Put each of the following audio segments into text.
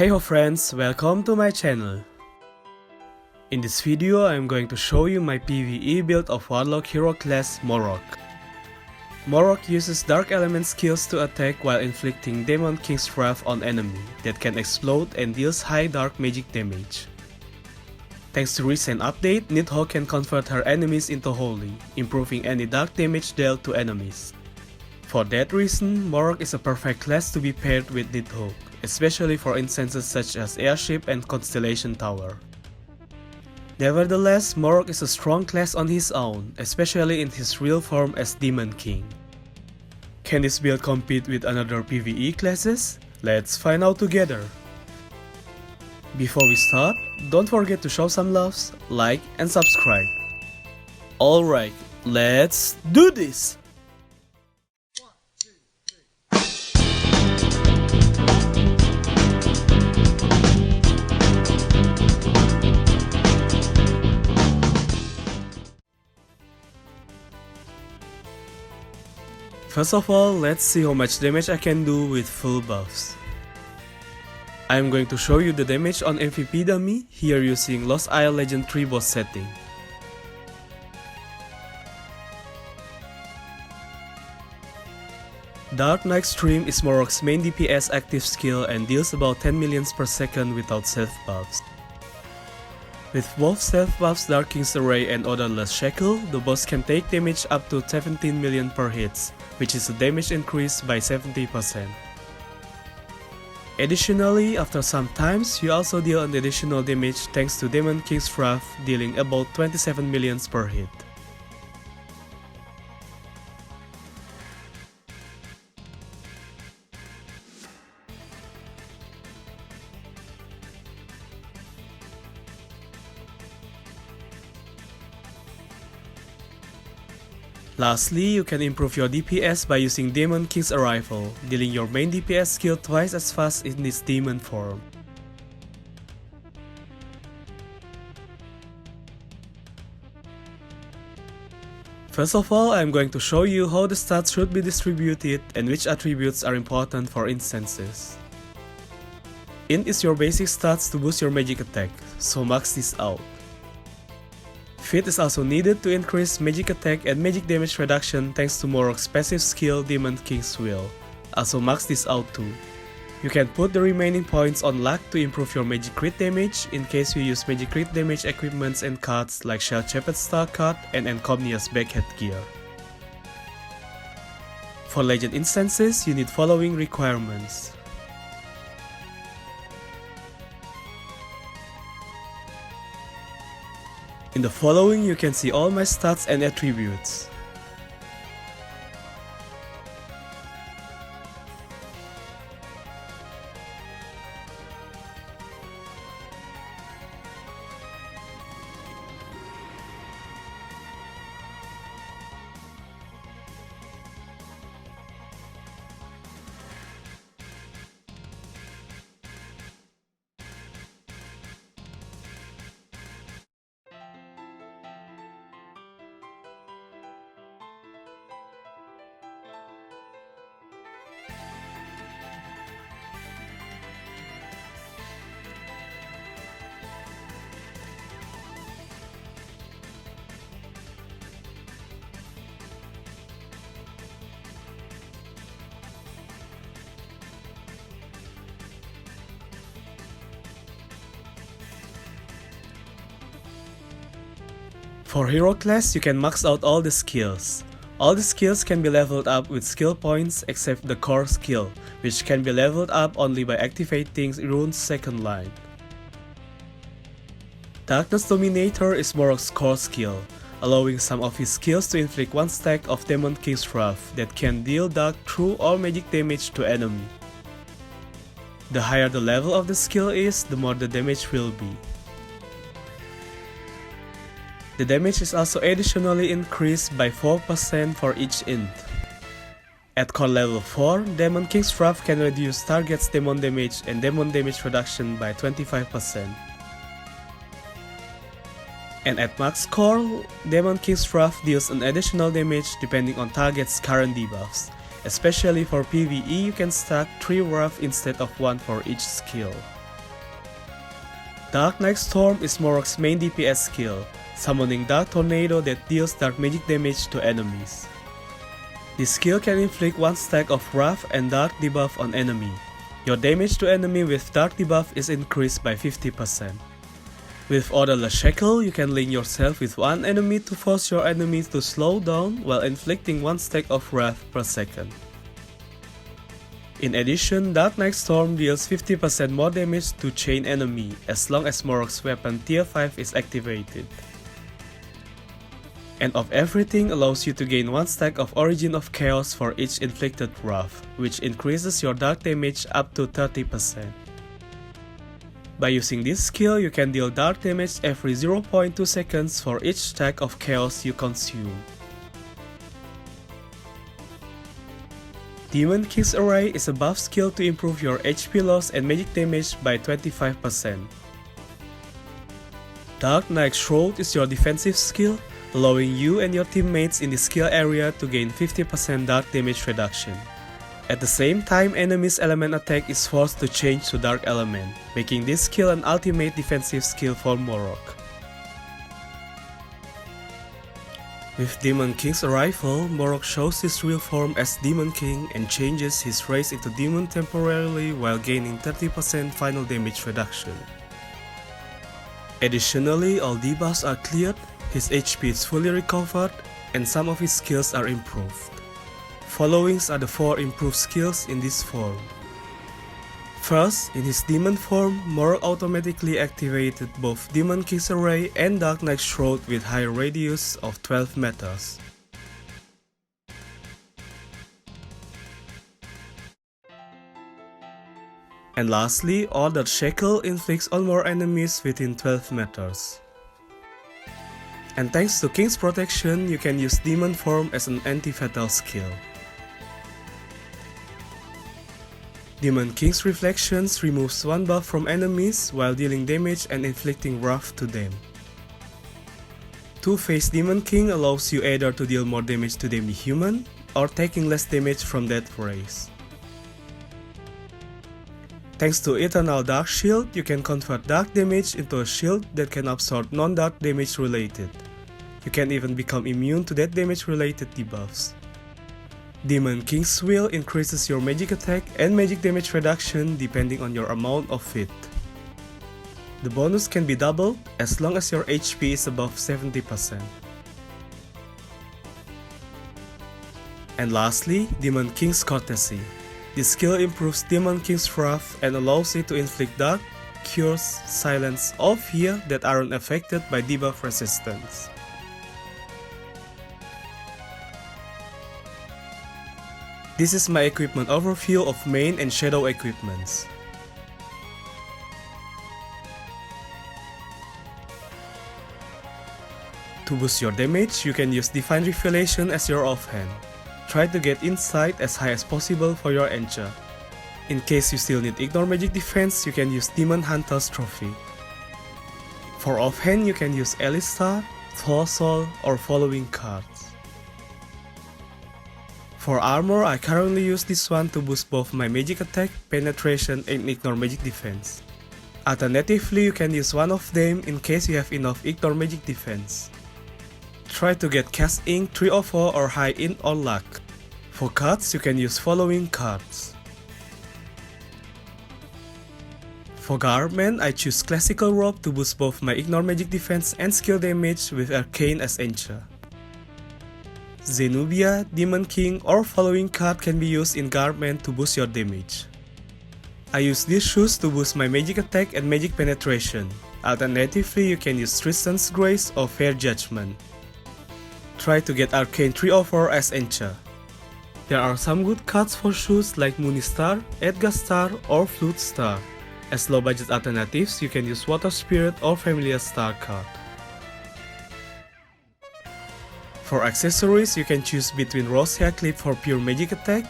Heyho friends, welcome to my channel. In this video, I am going to show you my PvE build of Warlock hero class Morroc. Morroc uses dark element skills to attack while inflicting Demon King's Wrath on enemy that can explode and deals high dark magic damage. Thanks to recent update, Nidhogg can convert her enemies into holy, improving any dark damage dealt to enemies. For that reason, Morroc is a perfect class to be paired with Nidhogg, especially for instances such as Airship and Constellation Tower. Nevertheless, Morroc is a strong class on his own, especially in his real form as Demon King. Can this build compete with another PvE classes? Let's find out together. Before we start, don't forget to show some loves, like and subscribe. Alright, let's do this! First of all, let's see how much damage I can do with full buffs. I am going to show you the damage on MVP dummy here using Lost Isle Legend 3 boss setting. Dark Night Stream is Morroc's main DPS active skill and deals about 10 millions per second without self buffs. With both self buffs Dark King's Array and Odorless Shackle, the boss can take damage up to 17 million per hits, which is a damage increase by 70%. Additionally, after some times, you also deal an additional damage thanks to Demon King's Wrath dealing about 27 millions per hit. Lastly, you can improve your DPS by using Demon King's Arrival, dealing your main DPS skill twice as fast in this demon form. First of all, I am going to show you how the stats should be distributed and which attributes are important for instances. Int is your basic stats to boost your magic attack, so max this out. Fit is also needed to increase magic attack and magic damage reduction thanks to Morroc's passive skill Demon King's Will, also max this out too. You can put the remaining points on luck to improve your magic crit damage in case you use magic crit damage equipments and cards like Shell Shepherd Star card and Encomnia's Backhead gear. For legend instances, you need following requirements. In the following, you can see all my stats and attributes. For Hero class, you can max out all the skills. All the skills can be leveled up with skill points except the core skill, which can be leveled up only by activating Rune's second line. Darkness Dominator is Morroc's core skill, allowing some of his skills to inflict one stack of Demon King's Wrath that can deal dark true or magic damage to enemy. The higher the level of the skill is, the more the damage will be. The damage is also additionally increased by 4% for each int. At core level 4, Demon King's Wrath can reduce target's demon damage and demon damage reduction by 25%. And at max core, Demon King's Wrath deals an additional damage depending on target's current debuffs, Especially for PVE, you can stack 3 Wrath instead of 1 for each skill. Dark Knight Storm is Morroc's main DPS skill, summoning Dark Tornado that deals dark magic damage to enemies. This skill can inflict one stack of Wrath and Dark debuff on enemy. Your damage to enemy with Dark debuff is increased by 50%. With Odorless Shackle, you can link yourself with one enemy to force your enemy to slow down while inflicting one stack of Wrath per second. In addition, Dark Knight Storm deals 50% more damage to chain enemy as long as Morroc's weapon tier 5 is activated. End of Everything allows you to gain one stack of Origin of Chaos for each inflicted Wrath, which increases your dark damage up to 30%. By using this skill, you can deal dark damage every 0.2 seconds for each stack of Chaos you consume. Demon King's Array is a buff skill to improve your HP loss and magic damage by 25%. Dark Knight Shroud is your defensive skill, allowing you and your teammates in the skill area to gain 50% dark damage reduction. At the same time, enemy's element attack is forced to change to dark element, making this skill an ultimate defensive skill for Morroc. With Demon King's arrival, Morroc shows his real form as Demon King and changes his race into Demon temporarily while gaining 30% final damage reduction. Additionally, all debuffs are cleared, his HP is fully recovered, and some of his skills are improved. Followings are the 4 improved skills in this form. First, in his Demon form, Morroc automatically activated both Demon King's Array and Dark Knight Shroud with high radius of 12 meters. And lastly, Odorless Shackle inflicts on more enemies within 12 meters. And thanks to King's Protection, you can use Demon form as an anti-fatal skill. Demon King's Reflections removes one buff from enemies while dealing damage and inflicting wrath to them. Two-Face Demon King allows you either to deal more damage to demi-human or taking less damage from that race. Thanks to Eternal Dark Shield, you can convert dark damage into a shield that can absorb non-dark damage related. You can even become immune to that damage related debuffs. Demon King's Will increases your magic attack and magic damage reduction depending on your amount of it. The bonus can be doubled as long as your HP is above 70%. And lastly, Demon King's Courtesy. This skill improves Demon King's Wrath and allows it to inflict dark, cures, silence, or fear that aren't affected by debuff resistance. This is my equipment overview of main and shadow equipments. To boost your damage, you can use Divine Revelation as your offhand. Try to get Insight as high as possible for your Encha. In case you still need Ignore Magic Defense, you can use Demon Hunter's Trophy. For offhand, you can use Alistar, Thor Soul, or following cards. For armor, I currently use this one to boost both my magic attack, penetration, and ignore magic defense. Alternatively, you can use one of them in case you have enough ignore magic defense. Try to get Cast Ink 3 or 4 or High Int or Luck. For cards, you can use following cards. For Garment, I choose Classical Robe to boost both my ignore magic defense and skill damage with Arcane as Encha. Zenobia, Demon King, or following card can be used in Garment to boost your damage. I use these shoes to boost my magic attack and magic penetration. Alternatively, you can use Tristan's Grace or Fair Judgment. Try to get Arcane 3 or 4 as Encha. There are some good cards for shoes like Moonistar, Edgar Star, or Flute Star. As low budget alternatives, you can use Water Spirit or Familiar Star card. For accessories, you can choose between Rosea Clip for pure magic attack,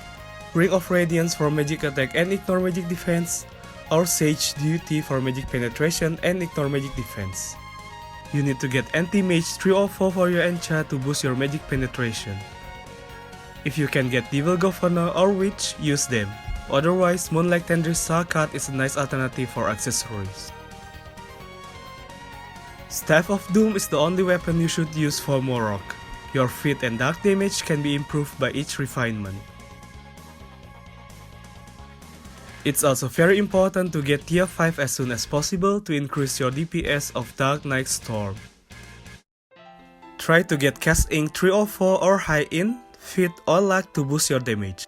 Ring of Radiance for magic attack and ignore magic defense, or Sage Duty for magic penetration and ignore magic defense. You need to get Anti-Mage 3 or 4 for your Encha to boost your magic penetration. If you can get Devil Governor or Witch, use them. Otherwise, Moonlight Tendrils Star card is a nice alternative for accessories. Staff of Doom is the only weapon you should use for Morroc. Your feat and dark damage can be improved by each refinement. It's also very important to get tier 5 as soon as possible to increase your DPS of Dark Knight Storm. Try to get Cast Ink 304 or High in, Feat or Luck to boost your damage.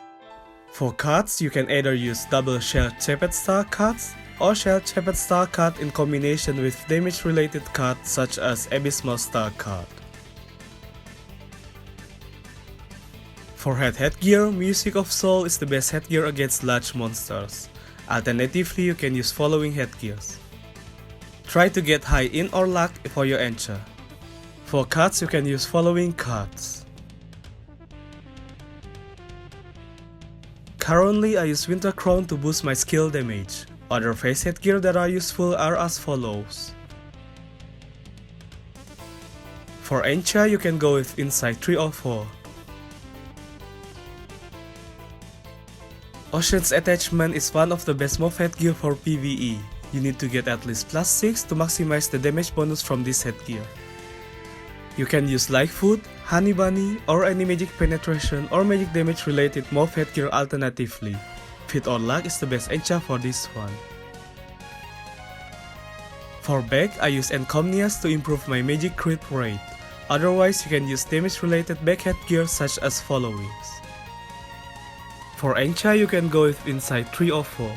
For cards, you can either use double Shell Chapped Star cards or Shell Chapped Star card in combination with damage related cards such as Abysmal Star card. For headgear, Music of Soul is the best headgear against large monsters. Alternatively, you can use following headgears. Try to get High in or Luck for your Encha. For cards, you can use following cards. Currently, I use Winter Crown to boost my skill damage. Other face headgear that are useful are as follows. For Encha, you can go with Insight 304. Ocean's Attachment is one of the best move headgear for PVE. You need to get at least +6 to maximize the damage bonus from this headgear. You can use Lightfoot, Honey Bunny, or any magic penetration or magic damage related move headgear alternatively. Feat or Luck is the best encha for this one. For back, I use Encomnias to improve my magic crit rate. Otherwise, you can use damage related back headgear such as followings. For encha, you can go with Insight 304.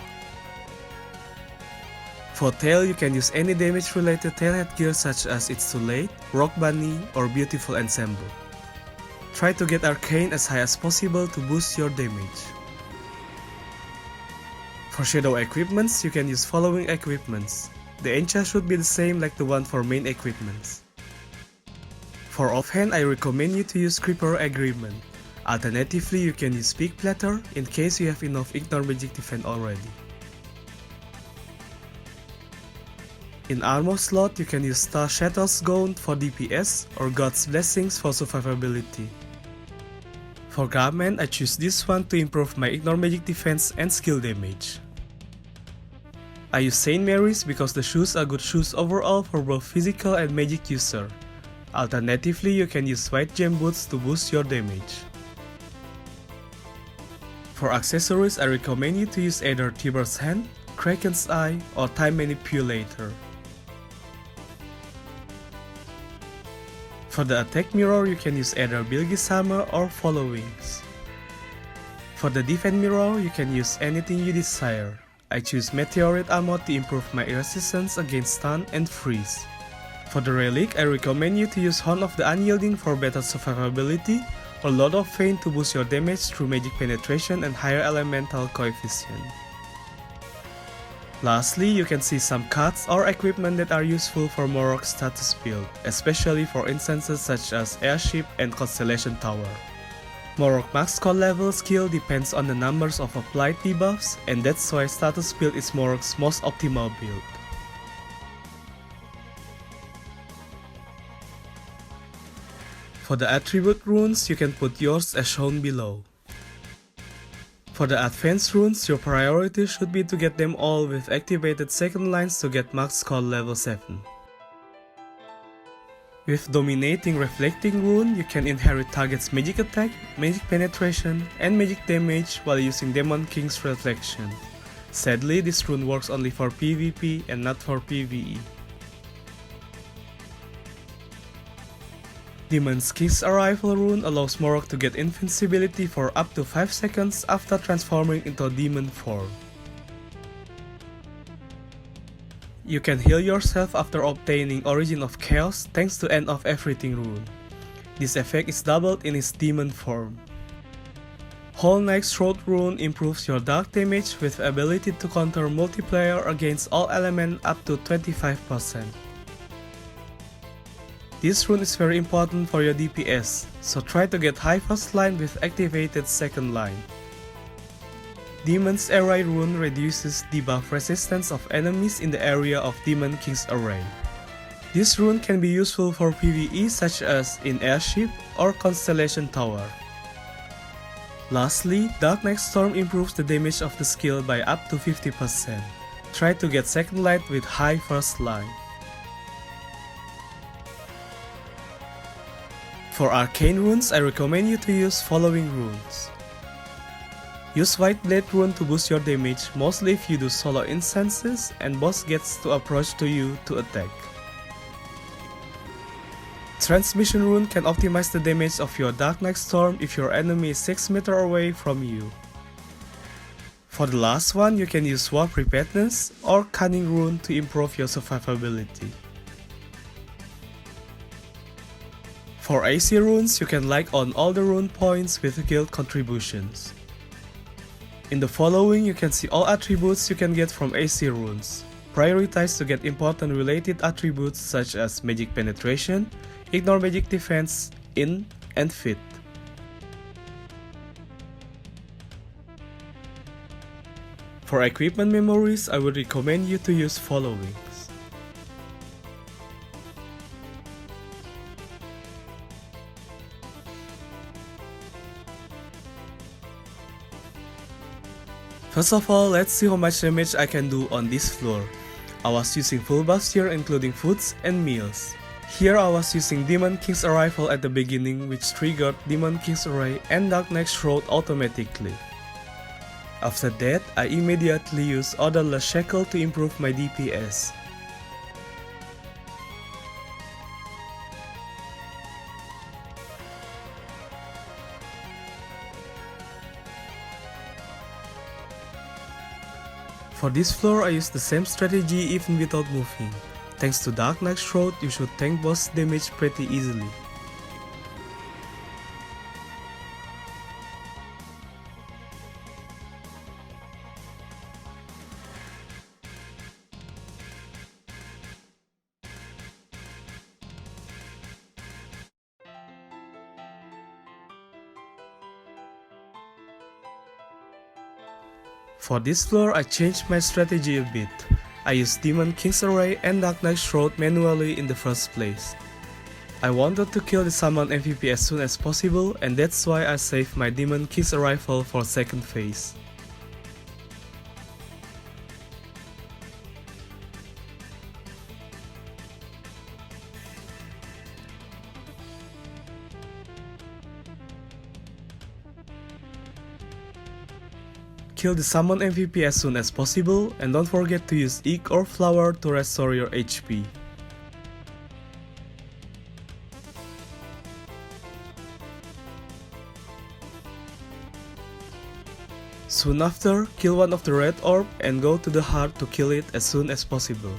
For tail, you can use any damage related tail headgear such as It's Too Late, Rock Bunny, or Beautiful Ensemble. Try to get Arcane as high as possible to boost your damage. For shadow equipments, you can use following equipments. The encha should be the same like the one for main equipments. For offhand, I recommend you to use Creeper Agreement. Alternatively, you can use Big Platter in case you have enough Ignore Magic Defense already. In armor slot, you can use Star Shattle's Gaunt for DPS or God's Blessings for survivability. For garment, I choose this one to improve my Ignore Magic Defense and skill damage. I use Saint Mary's because the shoes are good shoes overall for both physical and magic user. Alternatively, you can use White Gem Boots to boost your damage. For accessories, I recommend you to use either Tiber's Hand, Kraken's Eye, or Time Manipulator. For the attack mirror, you can use either Bilge's Hammer or Followings. For the defense mirror, you can use anything you desire. I choose Meteorite Armor to improve my resistance against stun and freeze. For the relic, I recommend you to use Horn of the Unyielding for better survivability, or Lord of Fane to boost your damage through magic penetration and higher elemental coefficient. Lastly, you can see some cards or equipment that are useful for Morroc's status build, especially for instances such as Airship and Constellation Tower. Morroc max score level skill depends on the numbers of applied debuffs, and that's why status build is Morroc's most optimal build. For the attribute runes, you can put yours as shown below. For the advanced runes, your priority should be to get them all with activated second lines to get max score level 7. With Dominating Reflecting Rune, you can inherit target's magic attack, magic penetration, and magic damage while using Demon King's Reflection. Sadly, this rune works only for PvP and not for PvE. Demon's King's Arrival rune allows Morroc to get invincibility for up to 5 seconds after transforming into demon form. You can heal yourself after obtaining Origin of Chaos thanks to End of Everything rune. This effect is doubled in its demon form. Whole Knight's Throat rune improves your dark damage with ability to counter multiplayer against all elements up to 25%. This rune is very important for your DPS, so try to get high first line with activated second line. Demon's Array rune reduces debuff resistance of enemies in the area of Demon King's Array. This rune can be useful for PvE such as in Airship or Constellation Tower. Lastly, Dark Knight Storm improves the damage of the skill by up to 50%. Try to get second light with high first line. For arcane runes, I recommend you to use following runes. Use White Blade rune to boost your damage, mostly if you do solo instances and boss gets to approach to you to attack. Transmission rune can optimize the damage of your Dark Knight Storm if your enemy is 6 meters away from you. For the last one, you can use War Preparedness or Cunning rune to improve your survivability. For AC runes, you can like on all the rune points with guild contributions. In the following, you can see all attributes you can get from AC runes. Prioritize to get important related attributes such as Magic Penetration, Ignore Magic Defense, In, and Fit. For equipment memories, I would recommend you to use followings. First of all, let's see how much damage I can do on this floor. I was using full buffs here including foods and meals. Here I was using Demon King's Arrival at the beginning, which triggered Demon King's Array and Dark Knight Shroud automatically. After that, I immediately used Odorless Shackle to improve my DPS. For this floor, I used the same strategy even without moving. Thanks to Dark Knight Shroud, you should tank boss damage pretty easily. For this floor, I changed my strategy a bit. I used Demon King's Array and Dark Knight Shroud manually in the first place. I wanted to kill the summoned MVP as soon as possible, and that's why I saved my Demon King's Arrival for second phase. Kill the summoned MVP as soon as possible, and don't forget to use Egg or Flower to restore your HP. Soon after, kill one of the red orb and go to the heart to kill it as soon as possible.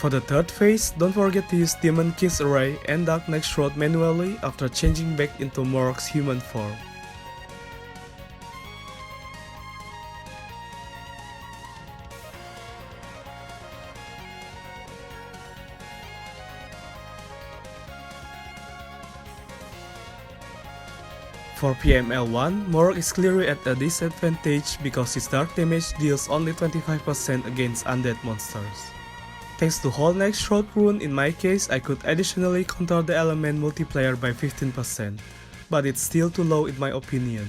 For the third phase, don't forget to use Demon King's Array and Dark Knight Shroud manually after changing back into Morroc's human form. For PML1, Morroc is clearly at a disadvantage because his dark damage deals only 25% against undead monsters. Thanks to Whole Knight Shroud rune, in my case, I could additionally counter the element multiplier by 15%, but it's still too low in my opinion.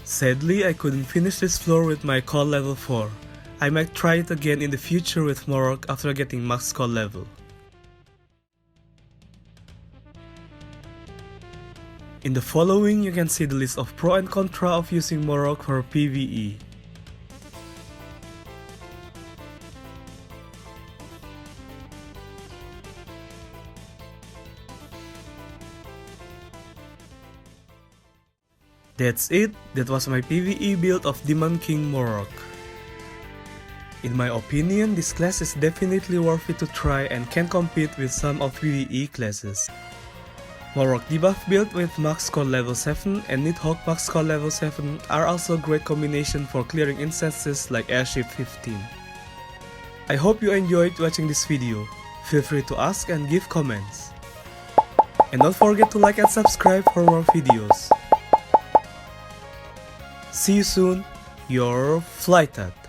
Sadly, I couldn't finish this floor with my core level 4. I might try it again in the future with Morroc after getting max core level. In the following, you can see the list of pro and contra of using Morroc for PVE. That's it, that was my PVE build of Demon King Morroc. In my opinion, this class is definitely worth it to try and can compete with some of PVE classes. Morroc debuff build with max core level 7 and Nidhogg max core level 7 are also a great combination for clearing instances like Airship 15. I hope you enjoyed watching this video. Feel free to ask and give comments. And don't forget to like and subscribe for more videos. See you soon! your FLyTuT.